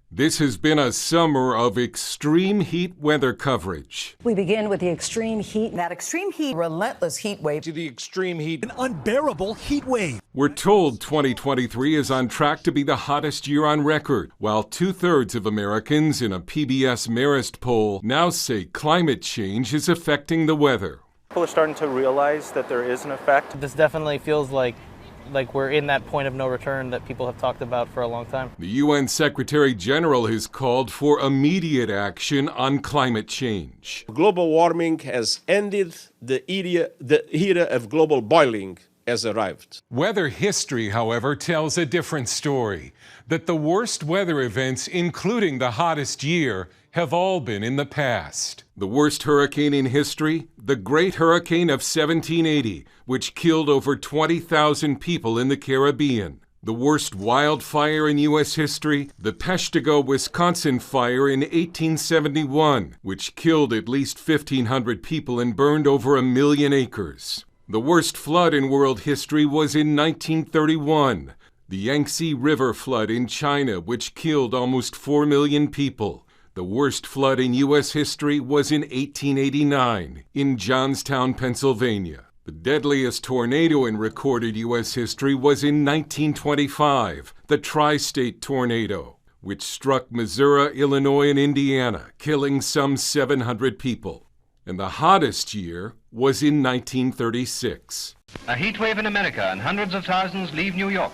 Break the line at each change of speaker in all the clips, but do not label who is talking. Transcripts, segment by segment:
This has been a summer of extreme heat weather coverage.
We begin with the extreme heat.
That extreme heat, relentless heat wave.
To the extreme heat,
an unbearable heat wave.
We're told 2023 is on track to be the hottest year on record, while 2/3 of Americans in a PBS Marist poll now say climate change is affecting the weather.
People are starting to realize that there is an effect.
This definitely feels like we're in that point of no return that people have talked about for a long time.
The UN Secretary General has called for immediate action on climate change.
Global warming has ended. The era of global boiling has arrived.
Weather history, however, tells a different story. That the worst weather events, including the hottest year, have all been in the past. The worst hurricane in history, the Great Hurricane of 1780, which killed over 20,000 people in the Caribbean. The worst wildfire in U.S. history, the Peshtigo, Wisconsin fire in 1871, which killed at least 1,500 people and burned over 1 million acres. The worst flood in world history was in 1931, the Yangtze River flood in China, which killed almost 4 million people. The worst flood in U.S. history was in 1889 in Johnstown, Pennsylvania. The deadliest tornado in recorded U.S. history was in 1925, the Tri-State Tornado, which struck Missouri, Illinois, and Indiana, killing some 700 people. And the hottest year was in 1936.
A heat wave in America and hundreds of thousands leave New York.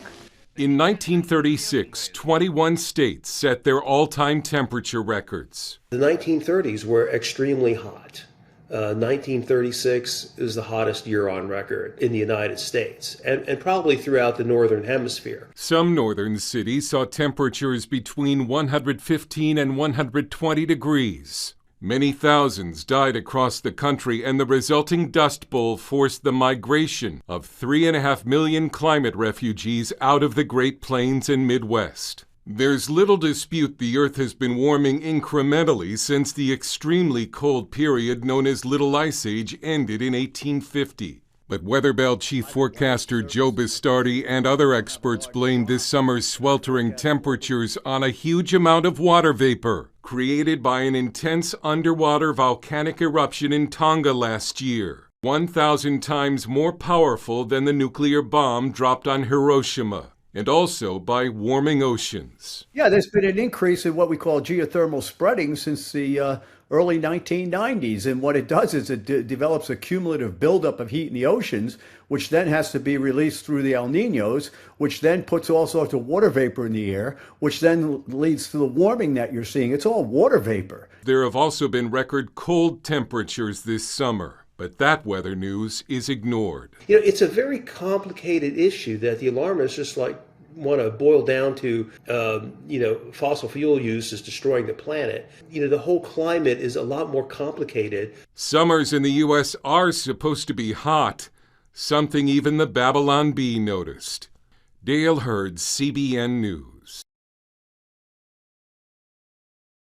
In 1936, 21 states set their all-time temperature records.
The 1930s were extremely hot. 1936 is the hottest year on record in the United States, and probably throughout the Northern Hemisphere.
Some northern cities saw temperatures between 115 and 120 degrees. Many thousands died across the country, and the resulting Dust Bowl forced the migration of 3.5 million climate refugees out of the Great Plains and Midwest. There's little dispute the Earth has been warming incrementally since the extremely cold period known as Little Ice Age ended in 1850. But Weather Bell chief forecaster Joe Bistardi and other experts blamed this summer's sweltering temperatures on a huge amount of water vapor created by an intense underwater volcanic eruption in Tonga last year, 1,000 times more powerful than the nuclear bomb dropped on Hiroshima, and also by warming oceans.
Yeah, there's been an increase in what we call geothermal spreading since the early 1990s. And what it does is it develops a cumulative buildup of heat in the oceans, which then has to be released through the El Niños, which then puts all sorts of water vapor in the air, which then leads to the warming that you're seeing. It's all water vapor.
There have also been record cold temperatures this summer, but that weather news is ignored.
You know, it's a very complicated issue that the alarmists just want to boil down to, fossil fuel use is destroying the planet. The whole climate is a lot more complicated.
Summers in the U.S. are supposed to be hot, something even the Babylon Bee noticed. Dale Hurd, CBN News.